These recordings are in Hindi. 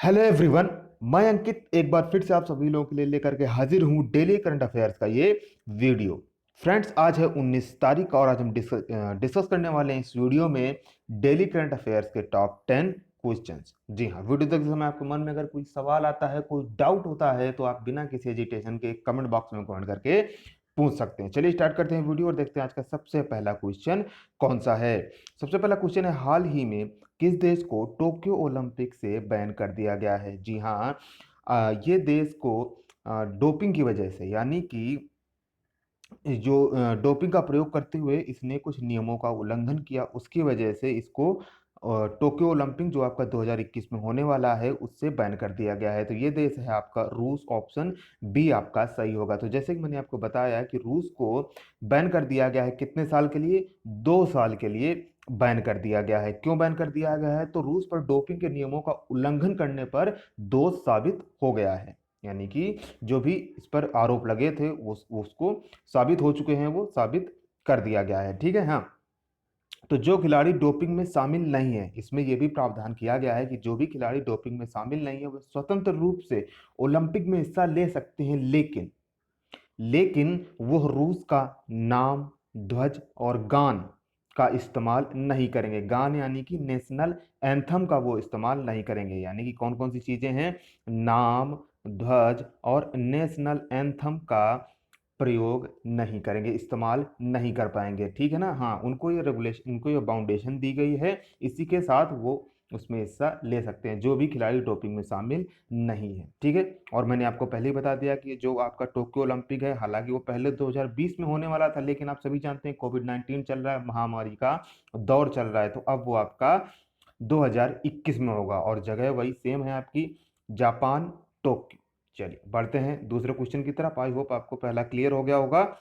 Hello everyone. मैं अंकित एक बार फिर से आप सभी लोगों के लिए लेकर के हाजिर हूँ डेली करंट अफेयर्स का ये वीडियो। फ्रेंड्स, आज है 19 तारीख और आज हम डिस्कस करने वाले हैं इस वीडियो में डेली करंट अफेयर्स के टॉप 10 क्वेश्चंस। जी हाँ, वीडियो देखते समय आपके मन में अगर कोई सवाल आता है, कोई डाउट होता है, तो आप बिना किसी एजिटेशन के कमेंट बॉक्स में कमेंट करके पूछ सकते हैं। चलिए स्टार्ट करते हैं वीडियो और देखते हैं आज का सबसे पहला क्वेश्चन कौन सा है। सबसे पहला क्वेश्चन है, हाल ही में किस देश को टोक्यो ओलंपिक से बैन कर दिया गया है। जी हाँ, ये देश को डोपिंग की वजह से, यानी कि जो डोपिंग का प्रयोग करते हुए इसने कुछ नियमों का उल्लंघन किया, उसकी वजह से इसको टोक्यो ओलंपिक जो आपका 2021 में होने वाला है उससे बैन कर दिया गया है। तो ये देश है आपका रूस। ऑप्शन बी आपका सही होगा। तो जैसे कि मैंने आपको बताया कि रूस को बैन कर दिया गया है, कितने साल के लिए? 2 साल के लिए बैन कर दिया गया है। क्यों बैन कर दिया गया है? तो रूस पर डोपिंग के नियमों का उल्लंघन करने पर दोष साबित हो गया है, यानी कि जो भी इस पर आरोप लगे थे उसको साबित हो चुके हैं, वो साबित कर दिया गया है। ठीक है। हाँ, तो जो खिलाड़ी डोपिंग में शामिल नहीं है, इसमें यह भी प्रावधान किया गया है कि जो भी खिलाड़ी डोपिंग में शामिल नहीं है वो स्वतंत्र रूप से ओलंपिक में हिस्सा ले सकते हैं, लेकिन वह रूस का नाम, ध्वज और गान का इस्तेमाल नहीं करेंगे। गान यानी कि नेशनल एंथम का वो इस्तेमाल नहीं करेंगे। यानी कि कौन कौन सी चीजें हैं? नाम, ध्वज और नेशनल एंथम का प्रयोग नहीं करेंगे, इस्तेमाल नहीं कर पाएंगे। ठीक है ना। हाँ, उनको ये रेगुलेशन, उनको ये बाउंडेशन दी गई है, इसी के साथ वो उसमें हिस्सा ले सकते हैं जो भी खिलाड़ी डोपिंग में शामिल नहीं है। ठीक है। और मैंने आपको पहले ही बता दिया कि जो आपका टोक्यो ओलंपिक है, हालांकि वो पहले 2020 में होने वाला था, लेकिन आप सभी जानते हैं कोविड-19 चल रहा है, महामारी का दौर चल रहा है, तो अब वो आपका 2021 में होगा और जगह वही सेम है आपकी, जापान, टोक्यो। चलिए बढ़ते हैं दूसरे क्वेश्चन की तरफ। आई होप आपको पहला क्लियर हो गया होगा।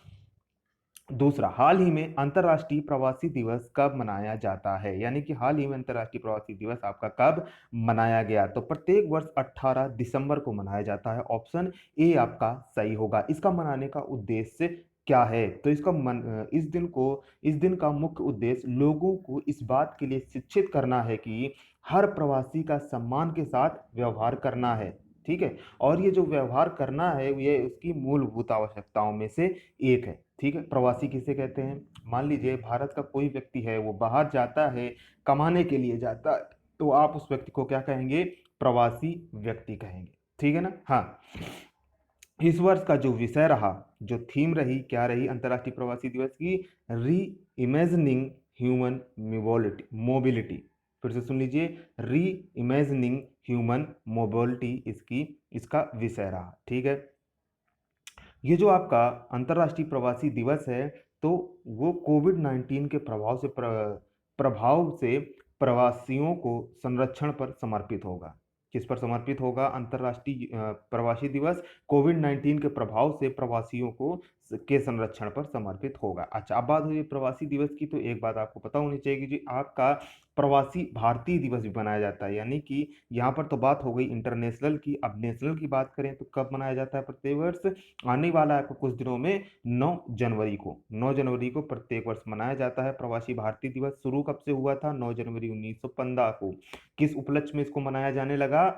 दूसरा, हाल ही में अंतर्राष्ट्रीय प्रवासी दिवस कब मनाया जाता है? यानी कि हाल ही में अंतर्राष्ट्रीय प्रवासी दिवस आपका कब मनाया गया? तो प्रत्येक वर्ष 18 दिसंबर को मनाया जाता है। ऑप्शन ए आपका सही होगा। इसका मनाने का उद्देश्य क्या है? तो इस दिन का मुख्य उद्देश्य लोगों को इस बात के लिए शिक्षित करना है कि हर प्रवासी का सम्मान के साथ व्यवहार करना है। ठीक है। और ये जो व्यवहार करना है ये उसकी मूलभूत आवश्यकताओं में से एक है। ठीक है। प्रवासी किसे कहते हैं? मान लीजिए भारत का कोई व्यक्ति है, वो बाहर जाता है, कमाने के लिए जाता है, तो आप उस व्यक्ति को क्या कहेंगे? प्रवासी व्यक्ति कहेंगे। ठीक है ना। हाँ, इस वर्ष का जो विषय रहा, जो थीम रही, क्या रही अंतर्राष्ट्रीय प्रवासी दिवस की? री इमेजिनिंग ह्यूमन मोबिलिटी। फिर से सुन लीजिए, री इमेजिनिंग ह्यूमन मोबिलिटी इसका विषय रहा। ठीक है। ये जो आपका अंतर्राष्ट्रीय प्रवासी दिवस है, तो वो कोविड-19 के प्रभाव से प्रवासियों को संरक्षण पर समर्पित होगा। किस पर समर्पित होगा अंतर्राष्ट्रीय प्रवासी दिवस? कोविड-19 के प्रभाव से प्रवासियों को के संरक्षण पर समर्पित होगा। अच्छा, अब बात हुई प्रवासी दिवस की, तो एक बात आपको पता होनी चाहिए कि जी आपका प्रवासी भारतीय दिवस भी मनाया जाता है। यानी कि यहाँ पर तो बात हो गई इंटरनेशनल की, अब नेशनल की बात करें तो कब मनाया जाता है प्रत्येक वर्ष? आने वाला है आपको कुछ दिनों में 9 जनवरी को प्रत्येक वर्ष मनाया जाता है प्रवासी भारतीय दिवस। शुरू कब से हुआ था? 9 जनवरी 1915 को। किस उपलक्ष्य में इसको मनाया जाने लगा?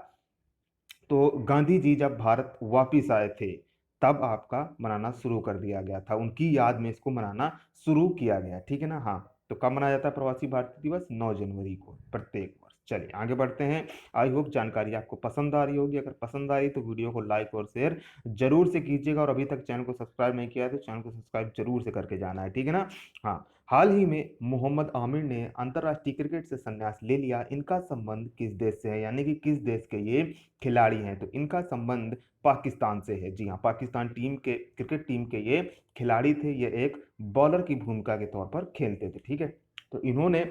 तो गांधी जी जब भारत वापिस आए थे तब आपका मनाना शुरू कर दिया गया था, उनकी याद में इसको मनाना शुरू किया गया। ठीक है ना। हाँ, तो कब मनाया जाता है प्रवासी भारतीय दिवस? 9 जनवरी को प्रत्येक वर्ष। चलिए आगे बढ़ते हैं। आई होप जानकारी आपको पसंद आ रही होगी। अगर पसंद आई तो वीडियो को लाइक और शेयर जरूर से कीजिएगा, और अभी तक चैनल को सब्सक्राइब नहीं किया है तो चैनल को सब्सक्राइब जरूर से करके जाना है। ठीक है ना। हाँ, हाल ही में मोहम्मद आमिर ने अंतर्राष्ट्रीय क्रिकेट से संन्यास ले लिया। इनका संबंध किस देश से है? यानी कि किस देश के ये खिलाड़ी हैं? तो इनका संबंध पाकिस्तान से है। जी हाँ, पाकिस्तान क्रिकेट टीम के ये खिलाड़ी थे। ये एक बॉलर की भूमिका के तौर पर खेलते थे। ठीक है। तो इन्होंने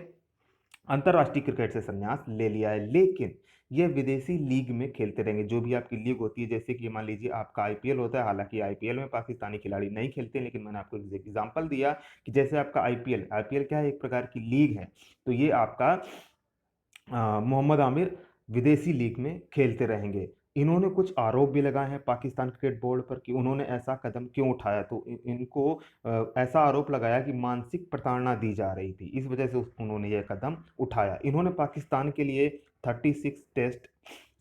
अंतर्राष्ट्रीय क्रिकेट से संन्यास ले लिया है, लेकिन ये विदेशी लीग में खेलते रहेंगे। जो भी आपकी लीग होती है, जैसे कि मान लीजिए आपका आईपीएल होता है, हालांकि आईपीएल में पाकिस्तानी खिलाड़ी नहीं खेलते, लेकिन मैंने आपको एक एग्जांपल दिया कि जैसे आपका आईपीएल आईपीएल क्या है? एक प्रकार की लीग है। तो ये आपका मोहम्मद आमिर विदेशी लीग में खेलते रहेंगे। इन्होंने कुछ आरोप भी लगाए हैं पाकिस्तान क्रिकेट बोर्ड पर कि उन्होंने ऐसा कदम क्यों उठाया। तो इनको ऐसा आरोप लगाया कि मानसिक प्रताड़ना दी जा रही थी, इस वजह से उन्होंने यह कदम उठाया। इन्होंने पाकिस्तान के लिए 36 टेस्ट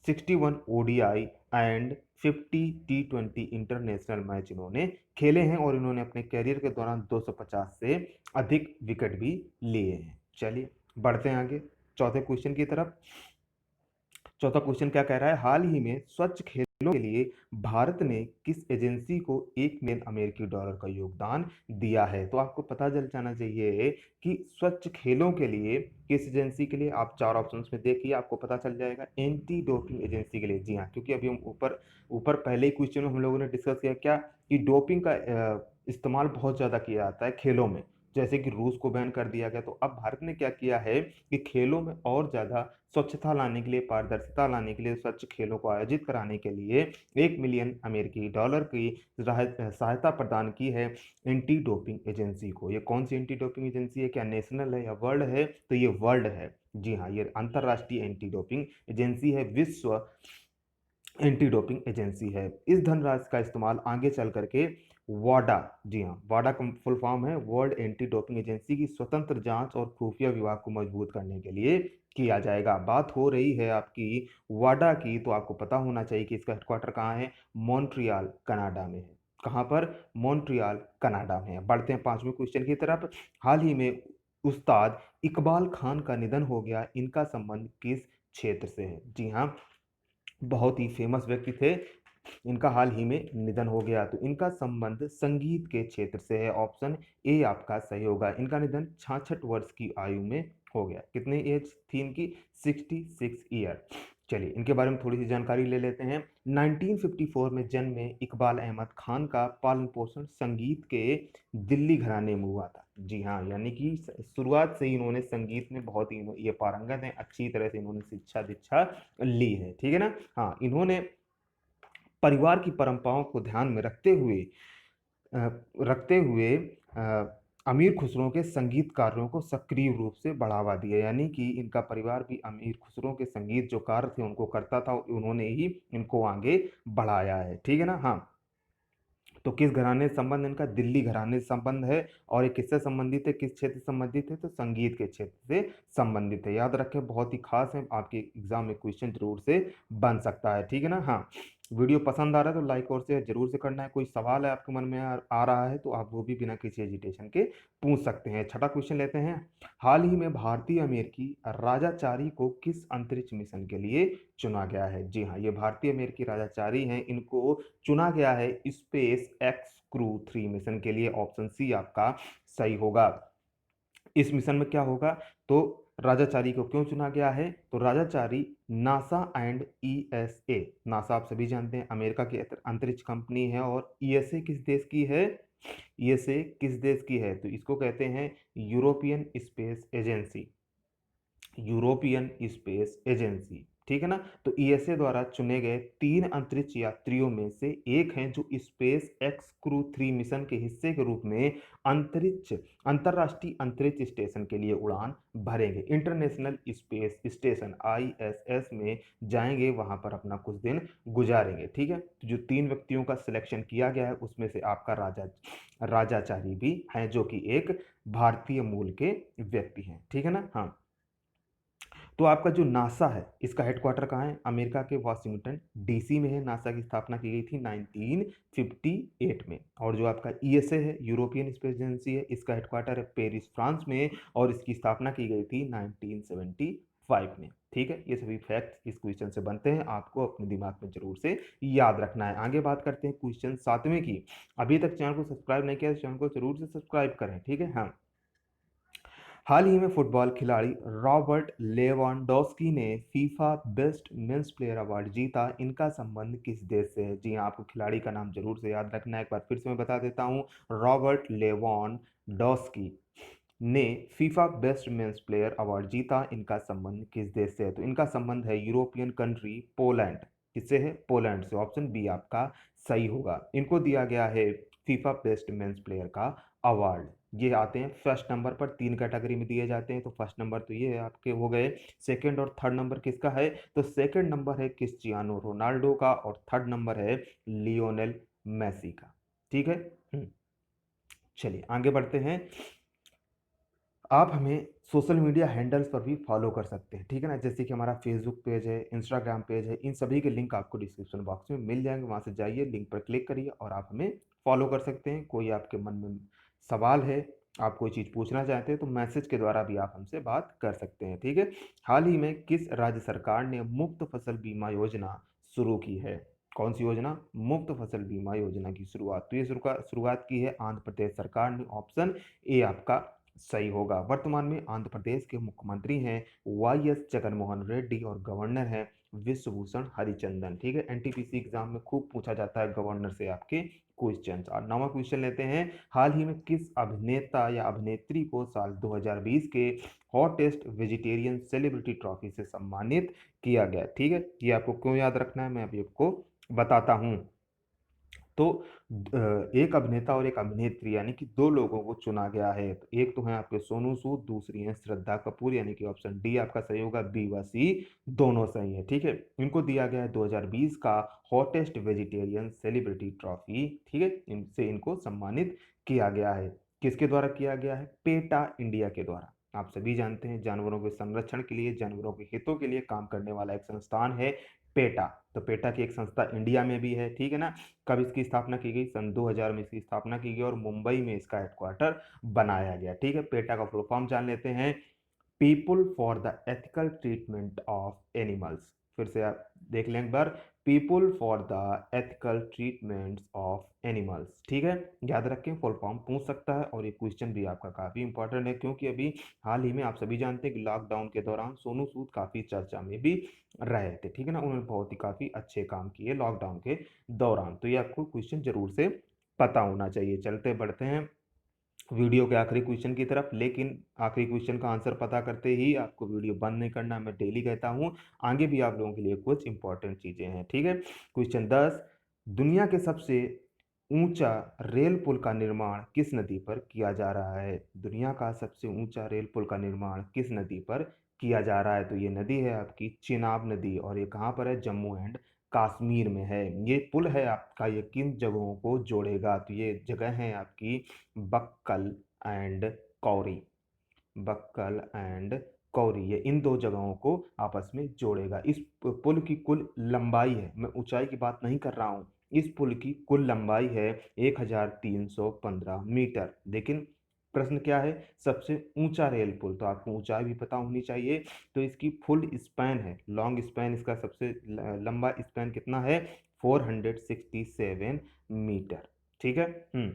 61 ओडीआई एंड 50 टी20 इंटरनेशनल मैच इन्होंने खेले हैं और इन्होंने अपने कैरियर के दौरान 250 से अधिक विकेट भी लिए हैं। चलिए बढ़ते हैं आगे चौथे क्वेश्चन की तरफ। चौथा क्वेश्चन क्या कह रहा है, हाल ही में स्वच्छ खेलों के लिए भारत ने किस एजेंसी को $1 मिलियन का योगदान दिया है? तो आपको पता चल जाना चाहिए कि स्वच्छ खेलों के लिए किस एजेंसी के लिए, आप चार ऑप्शंस में देखिए आपको पता चल जाएगा, एंटी डोपिंग एजेंसी के लिए। जी हाँ, क्योंकि अभी हम ऊपर ऊपर पहले ही क्वेश्चन में हम लोगों ने डिस्कस किया क्या कि डोपिंग का इस्तेमाल बहुत ज्यादा किया जाता है खेलों में, जैसे कि रूस को बैन कर दिया गया। तो अब भारत ने क्या किया है कि खेलों में और ज्यादा स्वच्छता लाने के लिए, पारदर्शिता लाने के लिए, स्वच्छ खेलों को आयोजित कराने के लिए $1 मिलियन की सहायता प्रदान की है एंटी डोपिंग एजेंसी को। ये कौन सी एंटी डोपिंग एजेंसी है, क्या नेशनल है या वर्ल्ड है? तो ये वर्ल्ड है। जी हाँ, ये अंतरराष्ट्रीय एंटी डोपिंग एजेंसी है, विश्व एंटी डोपिंग एजेंसी है। इस धनराशि का इस्तेमाल आगे चल करके वाडा, जी हाँ, वाडा का फुल फॉर्म है वर्ल्ड एंटी डोपिंग एजेंसी, की स्वतंत्र जांच और खुफिया विभाग को मजबूत करने के लिए किया जाएगा। बात हो रही है आपकी वाडा की, तो आपको पता होना चाहिए कि इसका हेडक्वार्टर कहाँ है, मॉन्ट्रियल कनाडा में है। कहाँ पर? मॉन्ट्रियल कनाडा में है। बढ़ते हैं पांचवें क्वेश्चन की तरफ। हाल ही में उस्ताद इकबाल खान का निधन हो गया, इनका संबंध किस क्षेत्र से है? जी हाँ, बहुत ही फेमस व्यक्ति थे, इनका हाल ही में निधन हो गया, तो इनका संबंध संगीत के क्षेत्र से है। ऑप्शन ए आपका सही होगा। इनका निधन 66 वर्ष की आयु में हो गया। कितनी एज थी इनकी? 66 ईयर। चलिए इनके बारे में थोड़ी सी जानकारी ले लेते हैं। 1954 में जन्मे इकबाल अहमद खान का पालन पोषण संगीत के दिल्ली घराने में हुआ था। जी हाँ, यानी कि शुरुआत से ही इन्होंने संगीत में बहुत ही ये पारंगत हैं, अच्छी तरह से इन्होंने शिक्षा दीक्षा ली है, ठीक है ना। हाँ, इन्होंने परिवार की परंपराओं को ध्यान में रखते हुए अमीर खुसरो के संगीत कार्यों को सक्रिय रूप से बढ़ावा दिया, यानी कि इनका परिवार भी अमीर खुसरो के संगीत जो कार्य थे उनको करता था, उन्होंने ही इनको आगे बढ़ाया है, ठीक है ना। हाँ, तो किस घराने से संबंध इनका? दिल्ली घराने से संबंध है। और ये किससे संबंधित है, किस क्षेत्र से संबंधित है? तो संगीत के क्षेत्र से संबंधित है। याद रखें, बहुत ही खास है, आपके एग्जाम में क्वेश्चन जरूर से बन सकता है, ठीक है ना। हाँ, वीडियो पसंद आ रहा है तो लाइक और शेयर जरूर से करना है। कोई सवाल है आपके मन में आ रहा है तो आप वो भी बिना किसी एजिटेशन के पूछ सकते हैं। छठा क्वेश्चन लेते हैं। हाल ही में भारतीय अमेरिकी राजाचारी को किस अंतरिक्ष मिशन के लिए चुना गया है? जी हाँ, ये भारतीय अमेरिकी राजाचारी हैं, इनको चुना गया है स्पेस एक्स क्रू 3 मिशन के लिए। ऑप्शन सी आपका सही होगा। इस मिशन में क्या होगा? तो राजाचारी को क्यों चुना गया है? तो Rajachari NASA and ESA, NASA आप सभी जानते हैं अमेरिका की अंतरिक्ष कंपनी है, और ईएसए किस देश की है? ईएसए किस देश की है? तो इसको कहते हैं European space agency, European space agency, ठीक है ना। तो ईएसए द्वारा चुने गए 3 अंतरिक्ष यात्रियों में से एक हैं जो स्पेस एक्स क्रू 3 मिशन के हिस्से के रूप में अंतरराष्ट्रीय अंतरिक्ष स्टेशन के लिए उड़ान भरेंगे। इंटरनेशनल स्पेस स्टेशन आईएसएस में जाएंगे, वहां पर अपना कुछ दिन गुजारेंगे, ठीक है। तो जो 3 व्यक्तियों का सिलेक्शन किया गया है उसमें से आपका राजाचारी भी हैं, जो कि एक भारतीय मूल के व्यक्ति हैं, ठीक है ना। हाँ, तो आपका जो नासा है इसका हेडक्वार्टर कहाँ है? अमेरिका के वाशिंगटन डीसी में है। नासा की स्थापना की गई थी 1958 में। और जो आपका ईएसए है, यूरोपियन स्पेस एजेंसी है, इसका हेडक्वार्टर है पेरिस फ्रांस में, और इसकी स्थापना की गई थी 1975 में, ठीक है। ये सभी फैक्ट्स इस क्वेश्चन से बनते हैं, आपको अपने दिमाग में जरूर से याद रखना है। आगे बात करते हैं क्वेश्चन 7वें की। अभी तक चैनल को सब्सक्राइब नहीं किया तो चैनल को जरूर से सब्सक्राइब करें, ठीक है। हाँ, हाल ही में फुटबॉल खिलाड़ी रॉबर्ट लेवांडोस्की ने FIFA best men's player award जीता, इनका संबंध किस देश से है? जी हाँ, आपको खिलाड़ी का नाम जरूर से याद रखना है, एक बार फिर से मैं बता देता हूँ। रॉबर्ट लेवांडोस्की ने FIFA best men's player award जीता, इनका संबंध किस देश से है? तो इनका संबंध है यूरोपियन कंट्री पोलैंड। किससे है? पोलैंड से। ऑप्शन बी आपका सही होगा। इनको दिया गया है फीफा बेस्ट मेंस प्लेयर का अवार्ड। ये आते हैं फर्स्ट नंबर पर, 3 कैटेगरी में दिए जाते हैं। तो फर्स्ट नंबर तो ये है आपके हो गए। सेकंड और थर्ड नंबर किसका है? तो सेकंड नंबर है क्रिस्टियानो रोनाल्डो का, और थर्ड नंबर है लियोनेल मेसी का, ठीक है। चलिए आगे बढ़ते हैं। आप हमें सोशल मीडिया हैंडल्स पर भी फॉलो कर सकते हैं, ठीक है ना। जैसे कि हमारा फेसबुक पेज है, इंस्टाग्राम पेज है, इन सभी के लिंक आपको डिस्क्रिप्शन बॉक्स में मिल जाएंगे। वहाँ से जाइए, लिंक पर क्लिक करिए और आप हमें फॉलो कर सकते हैं। कोई आपके मन में सवाल है, आप कोई चीज़ पूछना चाहते हैं तो मैसेज के द्वारा भी आप हमसे बात कर सकते हैं, ठीक है। हाल ही में किस राज्य सरकार ने मुफ्त फसल बीमा योजना शुरू की है? कौन सी योजना? मुफ्त फसल बीमा योजना की शुरुआत, तो ये शुरुआत की है आंध्र प्रदेश सरकार ने। ऑप्शन ए आपका सही होगा। वर्तमान में आंध्र प्रदेश के मुख्यमंत्री हैं वाईएस जगनमोहन रेड्डी और गवर्नर हैं विश्वभूषण हरिचंदन, ठीक है। एनटीपीसी एग्जाम में खूब पूछा जाता है गवर्नर से आपके क्वेश्चंस। और नवा क्वेश्चन लेते हैं, हाल ही में किस अभिनेता या अभिनेत्री को साल 2020 के हॉटेस्ट वेजिटेरियन सेलिब्रिटी ट्रॉफी से सम्मानित किया गया? ठीक है, ये आपको क्यों याद रखना है मैं अभी आपको बताता हूं। तो एक अभिनेता और एक अभिनेत्री यानी कि दो लोगों को चुना गया है। तो एक तो है आपके सोनू सूद, दूसरी है श्रद्धा कपूर, यानी कि ऑप्शन डी आपका सही होगा, बी व सी दोनों सही है, ठीक है। इनको दिया गया है 2020 का हॉटेस्ट वेजिटेरियन सेलिब्रिटी ट्रॉफी, ठीक है। इनसे इनको सम्मानित किया गया है। किसके द्वारा किया गया है? पेटा इंडिया के द्वारा। आप सभी जानते हैं जानवरों के संरक्षण के लिए, जानवरों के हितों के लिए काम करने वाला एक संस्थान है पेटा। तो पेटा की एक संस्था इंडिया में भी है, ठीक है ना। कब इसकी स्थापना की गई? सन 2000 में इसकी स्थापना की गई और मुंबई में इसका हेडक्वार्टर बनाया गया, ठीक है। पेटा का फुल फॉर्म जान लेते हैं, people for the ethical treatment of animals. फिर से आप देख लें एक बार, people for the ethical treatment of animals, ठीक है। याद रखें, फुल फॉर्म पूछ सकता है और ये क्वेश्चन भी आपका काफी इंपॉर्टेंट है, क्योंकि अभी हाल ही में आप सभी जानते हैं कि लॉकडाउन के दौरान सोनू सूद काफी चर्चा में भी रहे थे, ठीक है ना। उन्होंने बहुत ही काफी अच्छे काम किए लॉकडाउन के दौरान। तो ये आपको क्वेश्चन जरूर से पता होना चाहिए। चलते बढ़ते हैं वीडियो के आखिरी क्वेश्चन की तरफ, लेकिन आखिरी क्वेश्चन का आंसर पता करते ही आपको वीडियो बंद नहीं करना, मैं डेली कहता हूं। आगे भी आप लोगों के लिए कुछ इंपॉर्टेंट चीजें हैं, ठीक है। क्वेश्चन 10, दुनिया के सबसे ऊंचा रेल पुल का निर्माण किस नदी पर किया जा रहा है? दुनिया का सबसे ऊंचा रेल पुल का निर्माण किस नदी पर किया जा रहा है? तो ये नदी है आपकी चिनाब नदी, और ये कहाँ पर है? जम्मू एंड कश्मीर में है। ये पुल है आपका, ये किन जगहों को जोड़ेगा? तो ये जगह है आपकी बक्कल एंड कौरी। बक्कल एंड कौरी, ये इन दो जगहों को आपस में जोड़ेगा। इस पुल की कुल लंबाई है, मैं ऊंचाई की बात नहीं कर रहा हूँ, इस पुल की कुल लंबाई है 1315 मीटर। लेकिन प्रश्न क्या है? सबसे ऊंचा रेल पुल, तो आपको ऊंचाई भी पता होनी चाहिए। तो इसकी फुल स्पैन है, लॉन्ग स्पैन, इसका सबसे लंबा स्पैन कितना है? 467 मीटर, ठीक है।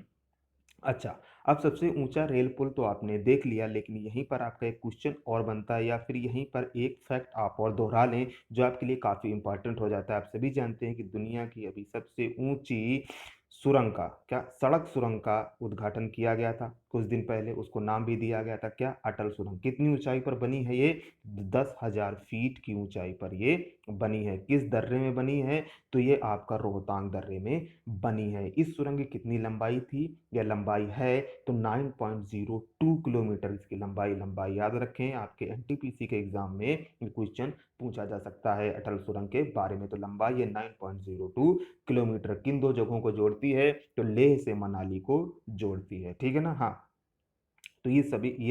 अच्छा, अब सबसे ऊंचा रेल पुल तो आपने देख लिया, लेकिन यहीं पर आपका एक क्वेश्चन और बनता है, या फिर यहीं पर एक फैक्ट आप और दोहरा लें जो आपके लिए काफी इंपॉर्टेंट हो जाता है। आप सभी जानते हैं कि दुनिया की अभी सबसे ऊंची सुरंग का, क्या सड़क सुरंग का उद्घाटन किया गया था कुछ दिन पहले, उसको नाम भी दिया गया था क्या? अटल सुरंग। कितनी ऊंचाई पर बनी है ये? 10,000 फीट की ऊंचाई पर ये बनी है। किस दर्रे में बनी है? तो ये आपका रोहतांग दर्रे में बनी है। इस सुरंग की कितनी लंबाई थी या लंबाई है? तो 9.02 किलोमीटर इसकी लंबाई। लंबाई याद रखें, आपके एनटीपीसी के एग्जाम में ये क्वेश्चन पूछा जा सकता है अटल सुरंग के बारे में। तो लंबाई है 9.02 किलोमीटर। किन दो जगहों को जोड़ती है? तो लेह से मनाली को जोड़ती है, ठीक है ना। हाँ, तो ये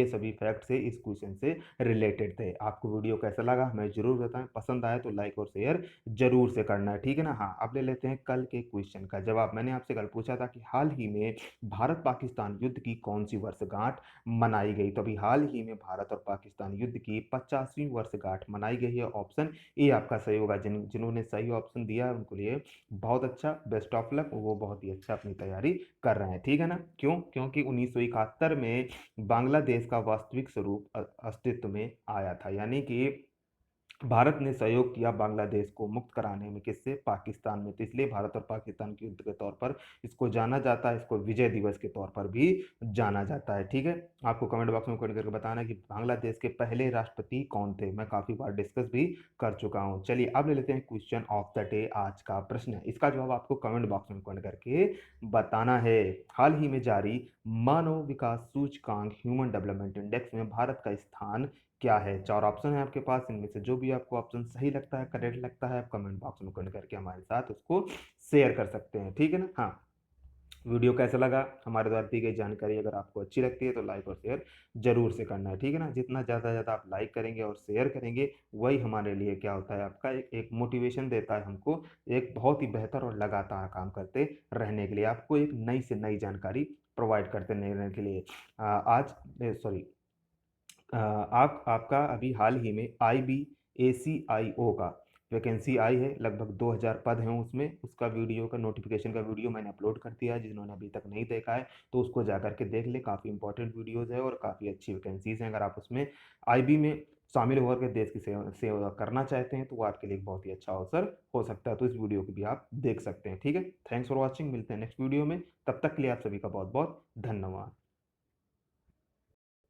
सभी फैक्ट से इस क्वेश्चन से रिलेटेड थे। आपको वीडियो कैसा लगा हमें जरूर बताएं, पसंद आए तो लाइक और शेयर जरूर से करना है, ठीक है ना। हाँ, अब ले लेते हैं कल के क्वेश्चन का जवाब। मैंने आपसे कल पूछा था कि हाल ही में भारत पाकिस्तान युद्ध की कौन सी वर्षगांठ मनाई गई? तो अभी हाल ही में भारत और पाकिस्तान युद्ध की 50वीं वर्षगांठ मनाई गई है। ऑप्शन ए आपका सही होगा। जिन्होंने सही ऑप्शन दिया है उनके लिए बहुत अच्छा, बेस्ट ऑफ लक, वो बहुत ही अच्छा अपनी तैयारी कर रहे हैं, ठीक है ना। क्यों? क्योंकि 1971 में बांग्लादेश का वास्तविक स्वरूप अस्तित्व में आया था, यानी कि भारत ने सहयोग किया बांग्लादेश को मुक्त कराने में, किससे? पाकिस्तान में। तो इसलिए भारत और पाकिस्तान के युद्ध के तौर पर इसको जाना जाता है, इसको विजय दिवस के तौर पर भी जाना जाता है, ठीक है। आपको कमेंट बॉक्स में कमेंट करके बताना है कि बांग्लादेश के पहले राष्ट्रपति कौन थे। मैं काफी बार डिस्कस भी कर चुका हूँ। चलिए अब ले लेते हैं क्वेश्चन ऑफ द डे। आज का प्रश्न है, इसका जवाब आपको कमेंट बॉक्स में कमेंट करके बताना है। हाल ही में जारी मानव विकास सूचकांक ह्यूमन डेवलपमेंट इंडेक्स में भारत का स्थान क्या है? चार ऑप्शन है आपके पास, इनमें से जो भी आपको ऑप्शन सही लगता है, करेक्ट लगता है, आप कमेंट बॉक्स में कमेंट करके हमारे साथ उसको शेयर कर सकते हैं, ठीक है ना। हाँ, वीडियो कैसा लगा, हमारे द्वारा दी गई जानकारी अगर आपको अच्छी लगती है तो लाइक और शेयर जरूर से करना है, ठीक है ना। जितना ज़्यादा ज़्यादा आप लाइक करेंगे और शेयर करेंगे, वही हमारे लिए क्या होता है, आपका एक मोटिवेशन देता है हमको, एक बहुत ही बेहतर और लगातार काम करते रहने के लिए, आपको एक नई से नई जानकारी प्रोवाइड करते रहने के लिए। आज सॉरी आप आपका अभी हाल ही में IBACIO का वैकेंसी आई है, लगभग 2000 पद हैं उसमें। उसका वीडियो का नोटिफिकेशन का वीडियो मैंने अपलोड कर दिया है, जिन्होंने अभी तक नहीं देखा है तो उसको जा करके देख ले। काफ़ी इंपॉर्टेंट वीडियोज़ है और काफ़ी अच्छी वैकेंसीज़ हैं। अगर आप उसमें IB में शामिल होकर के देश की सेवा करना चाहते हैं तो वो आपके लिए एक बहुत ही अच्छा अवसर हो सकता है। तो इस वीडियो को भी आप देख सकते हैं, ठीक है। थैंक्स फॉर वॉचिंग, मिलते हैं नेक्स्ट वीडियो में। तब तक के लिए आप सभी का बहुत बहुत धन्यवाद।